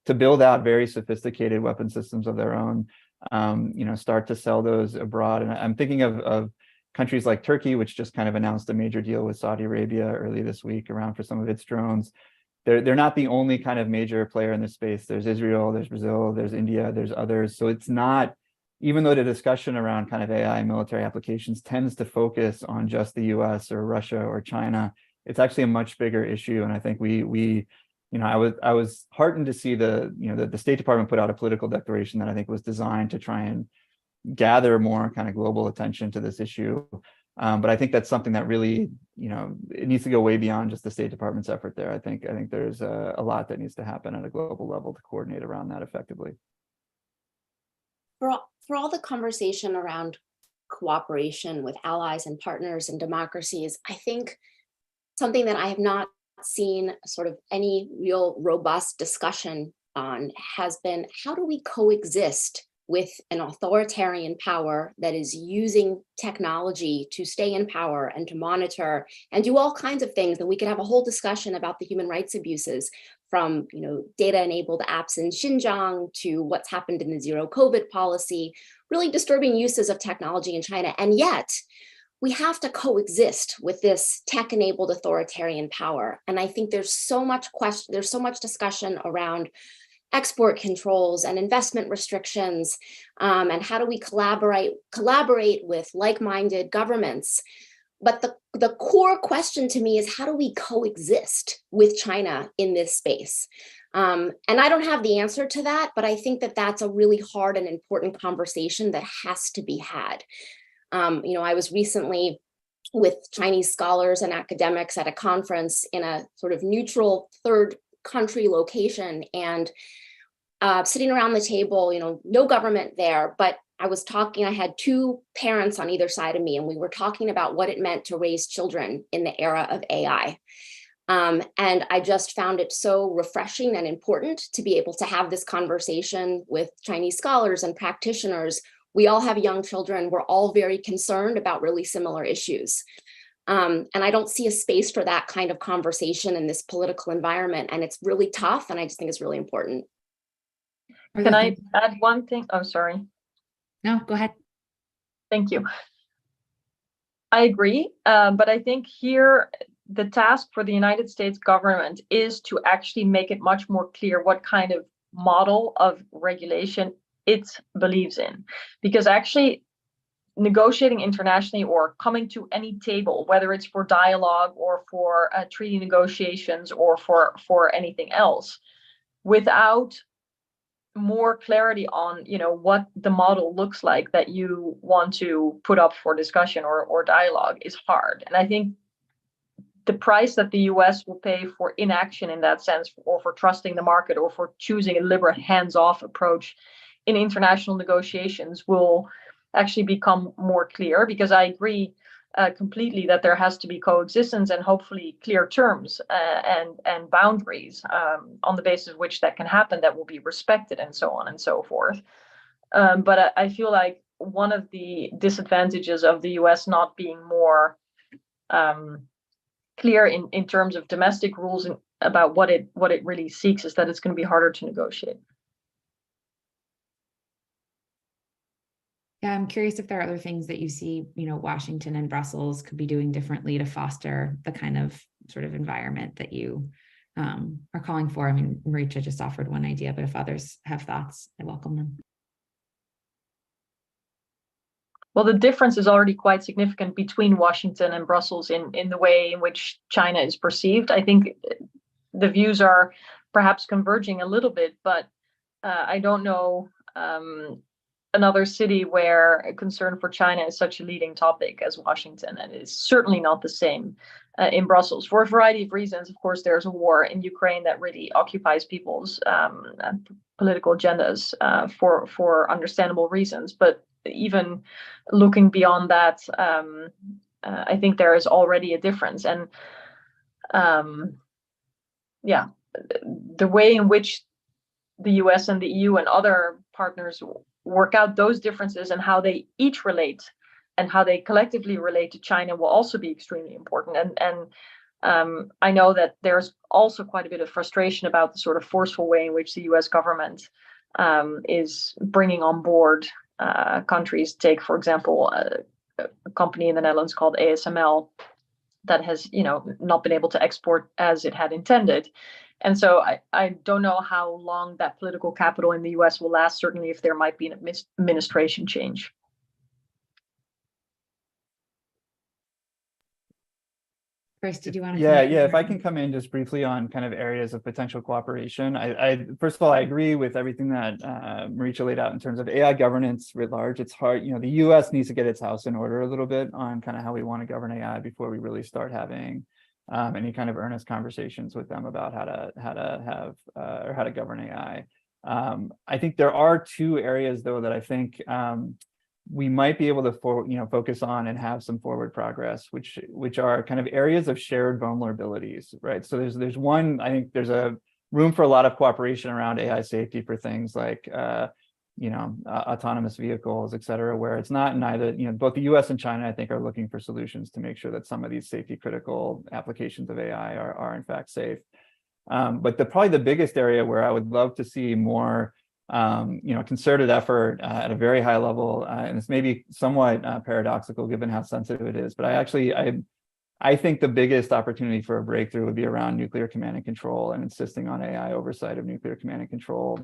D: to build out very sophisticated weapon systems of their own, start to sell those abroad. And I'm thinking of countries like Turkey, which just kind of announced a major deal with Saudi Arabia early this week around for some of its drones. They're not the only kind of major player in this space. There's Israel, there's Brazil, there's India, there's others. So it's not, even though the discussion around kind of AI and military applications tends to focus on just the US or Russia or China, it's actually a much bigger issue. And I think I was heartened to see the State Department put out a political declaration that I think was designed to try and gather more kind of global attention to this issue. But I think that's something that really, it needs to go way beyond just the State Department's effort there. I think there's a lot that needs to happen at a global level to coordinate around that effectively.
B: For all the conversation around cooperation with allies and partners and democracies, I think something that I have not seen sort of any real robust discussion on has been, how do we coexist with an authoritarian power that is using technology to stay in power and to monitor and do all kinds of things? And we could have a whole discussion about the human rights abuses, from data-enabled apps in Xinjiang to what's happened in the zero COVID policy, really disturbing uses of technology in China. And yet we have to coexist with this tech-enabled authoritarian power. And I think there's so much discussion around export controls and investment restrictions, and how do we collaborate with like-minded governments. But the core question to me is, how do we coexist with China in this space? And I don't have the answer to that, but I think that that's a really hard and important conversation that has to be had. I was recently with Chinese scholars and academics at a conference in a sort of neutral third country location, and sitting around the table, no government there, but I had two parents on either side of me, and we were talking about what it meant to raise children in the era of AI. And I just found it so refreshing and important to be able to have this conversation with Chinese scholars and practitioners. We all have young children. We're all very concerned about really similar issues. And I don't see a space for that kind of conversation in this political environment. And it's really tough. And I just think it's really important.
C: Can I add one thing? Oh, sorry.
A: No, go ahead.
C: Thank you. I agree. But I think here the task for the United States government is to actually make it much more clear what kind of model of regulation it believes in. Because actually negotiating internationally or coming to any table, whether it's for dialogue or for treaty negotiations or for anything else, without more clarity on what the model looks like that you want to put up for discussion or dialogue is hard. And I think the price that the US will pay for inaction in that sense, or for trusting the market, or for choosing a liberal hands-off approach in international negotiations, will actually become more clear, because I agree completely that there has to be coexistence and hopefully clear terms and boundaries on the basis of which that can happen, that will be respected, and so on and so forth. But I feel like one of the disadvantages of the US not being more clear in terms of domestic rules and about what it really seeks is that it's going to be harder to negotiate.
A: Yeah, I'm curious if there are other things that you see, Washington and Brussels could be doing differently to foster the kind of sort of environment that you are calling for. I mean, Maricha just offered one idea, but if others have thoughts, I welcome them.
C: Well, the difference is already quite significant between Washington and Brussels in the way in which China is perceived. I think the views are perhaps converging a little bit, but I don't know another city where concern for China is such a leading topic as Washington, and it's certainly not the same in Brussels for a variety of reasons. Of course, there's a war in Ukraine that really occupies people's political agendas for understandable reasons. But even looking beyond that, I think there is already a difference, and the way in which the US and the EU and other partners work out those differences and how they each relate and how they collectively relate to China will also be extremely important. And I know that there's also quite a bit of frustration about the sort of forceful way in which the US government is bringing on board countries. Take, for example, a company in the Netherlands called ASML that has, not been able to export as it had intended. And so I don't know how long that political capital in the US will last, certainly if there might be an administration change.
A: Chris, did you want to?
D: Yeah. If I can come in just briefly on kind of areas of potential cooperation. I first of all, I agree with everything that Maricha laid out in terms of AI governance writ large. It's hard, the US needs to get its house in order a little bit on kind of how we want to govern AI before we really start having any kind of earnest conversations with them about how to govern AI. I think there are two areas though that I think we might be able to focus on and have some forward progress, which are kind of areas of shared vulnerabilities, right? So there's one, I think there's a room for a lot of cooperation around AI safety for things like autonomous vehicles, et cetera, where it's not neither, both the US and China, I think, are looking for solutions to make sure that some of these safety critical applications of AI are in fact safe. But probably the biggest area where I would love to see more concerted effort at a very high level, and it's maybe somewhat paradoxical given how sensitive it is, but I think the biggest opportunity for a breakthrough would be around nuclear command and control and insisting on AI oversight of nuclear command and control.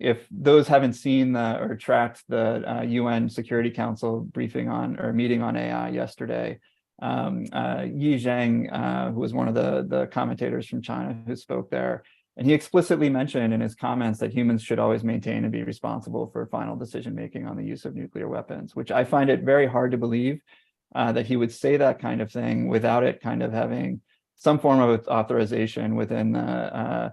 D: If those haven't seen or tracked the UN Security Council briefing on or meeting on AI yesterday, Yi Zheng, who was one of the commentators from China who spoke there, and he explicitly mentioned in his comments that humans should always maintain and be responsible for final decision-making on the use of nuclear weapons, which I find it very hard to believe that he would say that kind of thing without it kind of having some form of authorization within the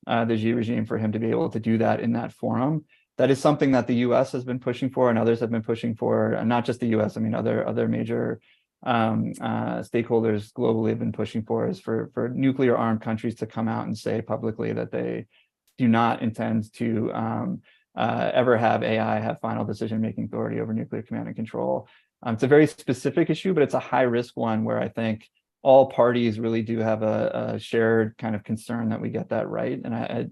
D: Xi regime for him to be able to do that in that forum. That is something that the US has been pushing for and others have been pushing for, and not just the US, I mean, other major stakeholders globally have been pushing for, is for nuclear armed countries to come out and say publicly that they do not intend to ever have AI have final decision-making authority over nuclear command and control. It's a very specific issue, but it's a high-risk one where I think all parties really do have a shared kind of concern that we get that right. And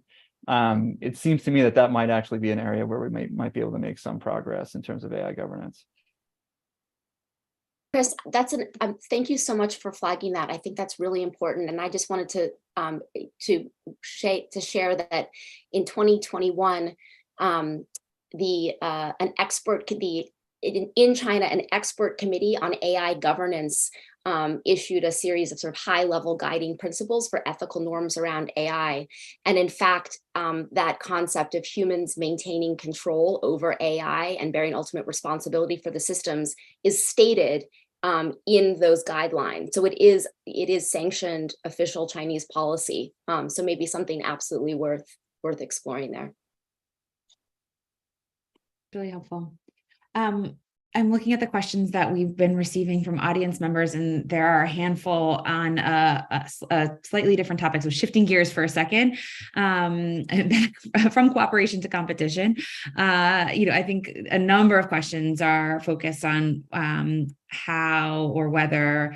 D: it seems to me that might actually be an area where we might be able to make some progress in terms of AI governance.
B: Chris, thank you so much for flagging that. I think that's really important. And I just wanted to share that in 2021, in China, an expert committee on AI governance issued a series of sort of high-level guiding principles for ethical norms around AI. And in fact, that concept of humans maintaining control over AI and bearing ultimate responsibility for the systems is stated in those guidelines. So it is sanctioned official Chinese policy. So maybe something absolutely worth exploring there.
A: Really helpful. I'm looking at the questions that we've been receiving from audience members, and there are a handful on a slightly different topic. So shifting gears for a second, from cooperation to competition, I think a number of questions are focused on how or whether,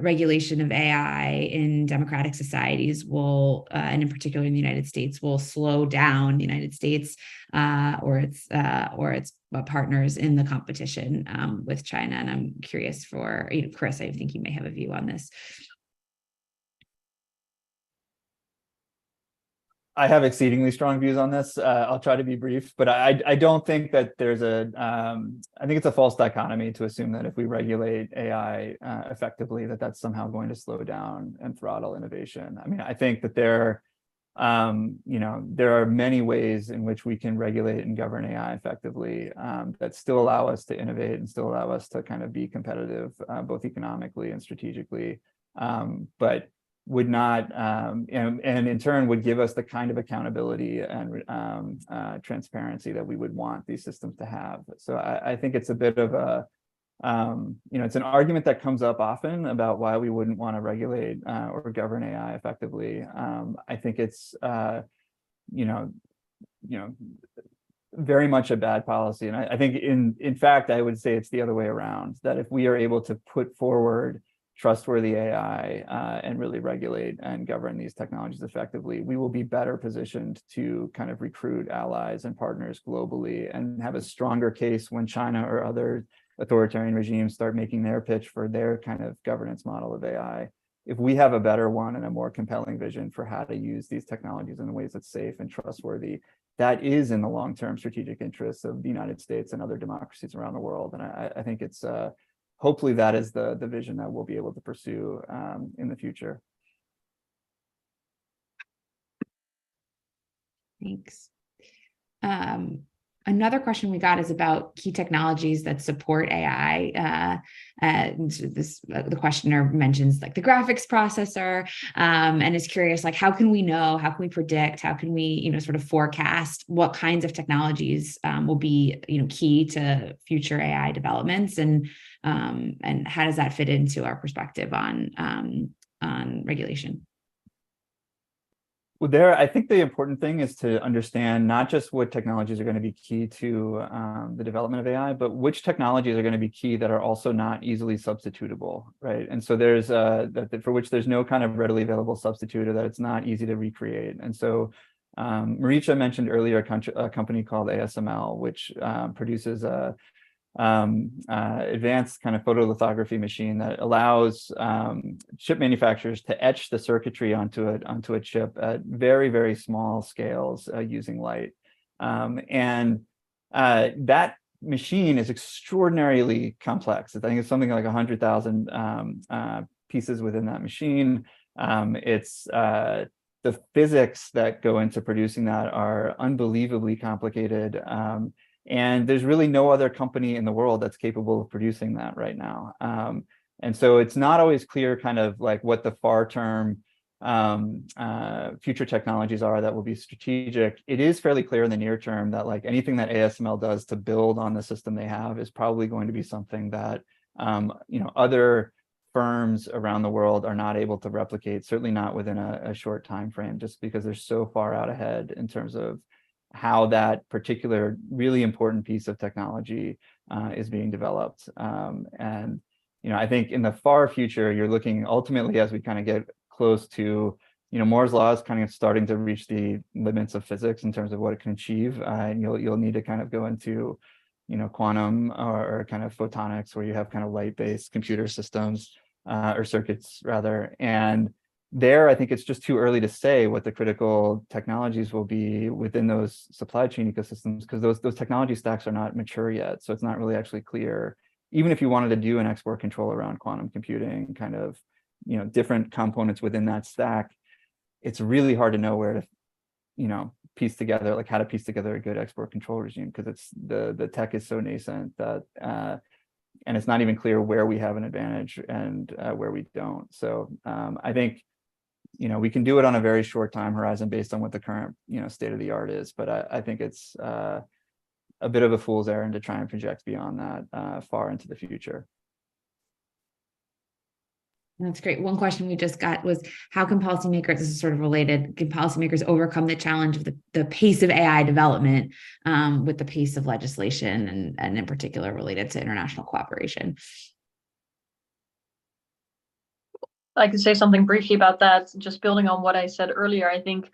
A: regulation of AI in democratic societies will, and in particular in the United States, will slow down the United States or its partners in the competition with China. And I'm curious for, Chris, I think you may have a view on this.
D: I have exceedingly strong views on this. I'll try to be brief, but I don't think that there's I think it's a false dichotomy to assume that if we regulate AI effectively, that's somehow going to slow down and throttle innovation. I mean, I think that there are many ways in which we can regulate and govern AI effectively that still allow us to innovate and still allow us to kind of be competitive, both economically and strategically, but would not, and in turn would give us the kind of accountability and transparency that we would want these systems to have. So I think it's a bit of a, it's an argument that comes up often about why we wouldn't want to regulate or govern AI effectively. I think it's, very much a bad policy. And I think in fact, I would say it's the other way around, that if we are able to put forward trustworthy AI and really regulate and govern these technologies effectively, we will be better positioned to kind of recruit allies and partners globally and have a stronger case when China or other authoritarian regimes start making their pitch for their kind of governance model of AI. If we have a better one and a more compelling vision for how to use these technologies in ways that's safe and trustworthy, that is in the long-term strategic interests of the United States and other democracies around the world. And I think it's hopefully that is the vision that we'll be able to pursue in the future.
A: Thanks. Another question we got is about key technologies that support AI. The questioner mentions like the graphics processor, and is curious, like, how can we know, how can we predict, how can we, sort of forecast what kinds of technologies will be, key to future AI developments, and how does that fit into our perspective on regulation?
D: Well, I think the important thing is to understand not just what technologies are going to be key to the development of AI, but which technologies are going to be key that are also not easily substitutable, right? And so there's for which there's no kind of readily available substitute, or that it's not easy to recreate. And so Maricha mentioned earlier a company called ASML, which produces a advanced kind of photolithography machine that allows chip manufacturers to etch the circuitry onto a chip at very, very small scales using light. And that machine is extraordinarily complex. I think it's something like 100,000 pieces within that machine. The physics that go into producing that are unbelievably complicated. And there's really no other company in the world that's capable of producing that right now. And so it's not always clear kind of like what the far term future technologies are that will be strategic. It is fairly clear in the near term that like anything that ASML does to build on the system they have is probably going to be something that other firms around the world are not able to replicate, certainly not within a short time frame, just because they're so far out ahead in terms of how that particular really important piece of technology is being developed. And I think in the far future, you're looking ultimately, as we kind of get close to, Moore's law is kind of starting to reach the limits of physics in terms of what it can achieve. And you'll need to kind of go into, quantum or kind of photonics, where you have kind of light-based computer systems or circuits rather. And there, I think it's just too early to say what the critical technologies will be within those supply chain ecosystems, because those technology stacks are not mature yet. So it's not really actually clear, even if you wanted to do an export control around quantum computing, kind of, different components within that stack, it's really hard to know where to, piece together, like how to piece together a good export control regime, because it's the tech is so nascent that, and it's not even clear where we have an advantage and where we don't. So I think, we can do it on a very short time horizon based on what the current, state of the art is. But I think it's a bit of a fool's errand to try and project beyond that far into the future.
A: That's great. One question we just got was, how can policymakers, this is sort of related, can policymakers overcome the challenge of the pace of AI development with the pace of legislation and in particular related to international cooperation?
C: I could say something briefly about that. Just building on what I said earlier, I think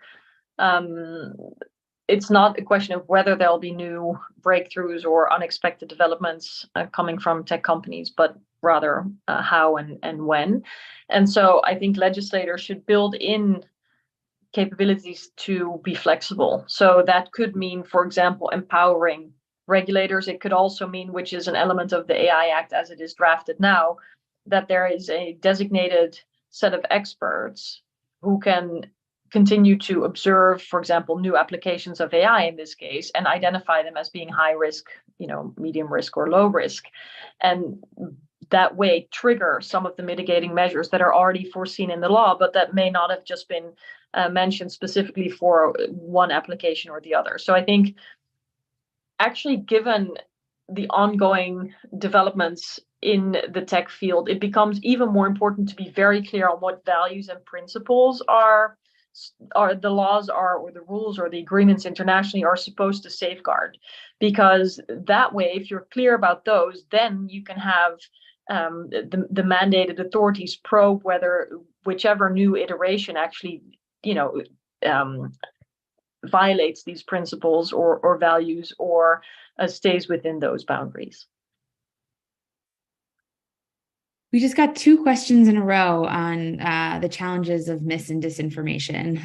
C: it's not a question of whether there'll be new breakthroughs or unexpected developments coming from tech companies, but rather how and when. And so I think legislators should build in capabilities to be flexible. So that could mean, for example, empowering regulators. It could also mean, which is an element of the AI Act as it is drafted now, that there is a designated set of experts who can continue to observe, for example, new applications of AI in this case, and identify them as being high risk, medium risk or low risk. And that way trigger some of the mitigating measures that are already foreseen in the law, but that may not have just been mentioned specifically for one application or the other. So I think actually, given the ongoing developments in the tech field, it becomes even more important to be very clear on what values and principles are the laws are, or the rules or the agreements internationally are supposed to safeguard. Because that way, if you're clear about those, then you can have the mandated authorities probe whether whichever new iteration actually, violates these principles or values or stays within those boundaries.
A: We just got 2 questions in a row on the challenges of mis and disinformation.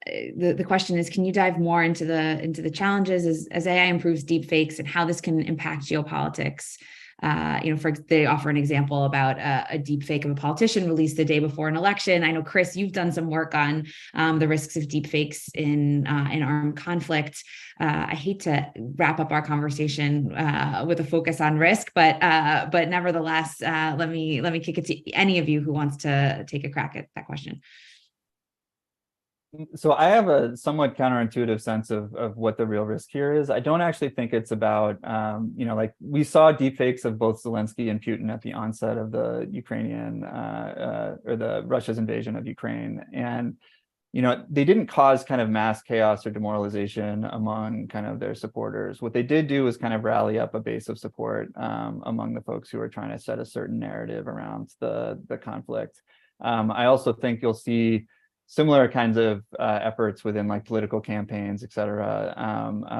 A: The question is, can you dive more into the challenges as AI improves deepfakes and how this can impact geopolitics? They offer an example about a deep fake of a politician released the day before an election. I know, Chris, you've done some work on the risks of deep fakes in armed conflict. I hate to wrap up our conversation with a focus on risk, but nevertheless, let me kick it to any of you who wants to take a crack at that question.
D: So I have a somewhat counterintuitive sense of what the real risk here is. I don't actually think it's about, like we saw deepfakes of both Zelensky and Putin at the onset of the Ukrainian or the Russia's invasion of Ukraine. And, they didn't cause kind of mass chaos or demoralization among kind of their supporters. What they did do is kind of rally up a base of support among the folks who are trying to set a certain narrative around the conflict. I also think you'll see similar kinds of efforts within like political campaigns, et cetera.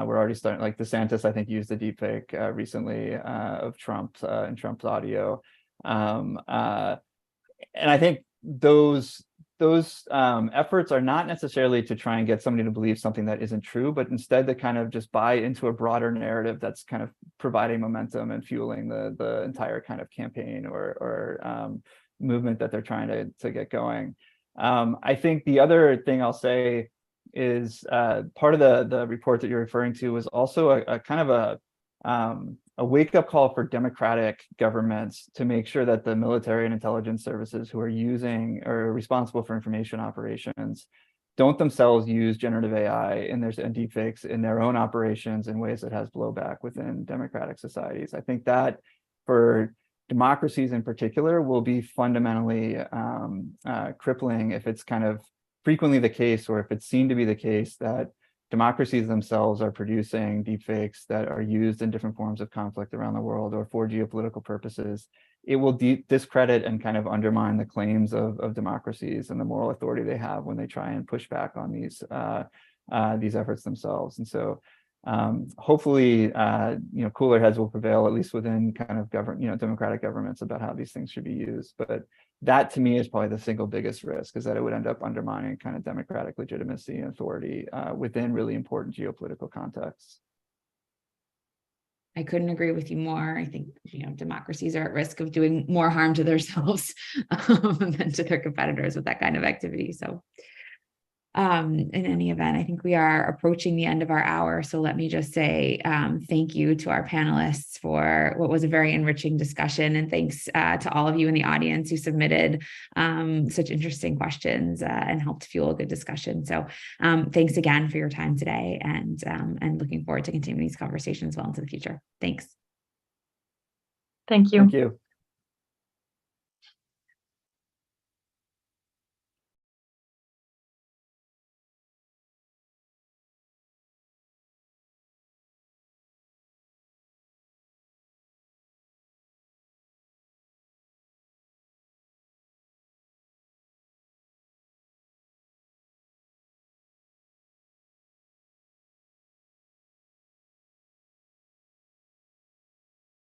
D: We're already starting, like DeSantis, I think, used a deepfake recently of Trump and Trump's audio. And I think those efforts are not necessarily to try and get somebody to believe something that isn't true, but instead to kind of just buy into a broader narrative that's kind of providing momentum and fueling the entire kind of campaign or movement that they're trying to get going. I think the other thing I'll say is part of the report that you're referring to was also a kind of a wake-up call for democratic governments to make sure that the military and intelligence services who are using or responsible for information operations don't themselves use generative AI and deepfakes in their own operations in ways that has blowback within democratic societies. I think that for democracies in particular will be fundamentally crippling if it's kind of frequently the case, or if it's seen to be the case, that democracies themselves are producing deepfakes that are used in different forms of conflict around the world or for geopolitical purposes. It will discredit and kind of undermine the claims of democracies and the moral authority they have when they try and push back on these efforts themselves. And so hopefully, cooler heads will prevail, at least within kind of democratic governments, about how these things should be used. But that, to me, is probably the single biggest risk, is that it would end up undermining kind of democratic legitimacy and authority within really important geopolitical contexts.
A: I couldn't agree with you more. I think, democracies are at risk of doing more harm to themselves than to their competitors with that kind of activity. So in any event, I think we are approaching the end of our hour. So let me just say thank you to our panelists for what was a very enriching discussion. And thanks to all of you in the audience who submitted such interesting questions and helped fuel a good discussion. So thanks again for your time today, and looking forward to continuing these conversations well into the future. Thanks.
C: Thank you.
D: Thank you.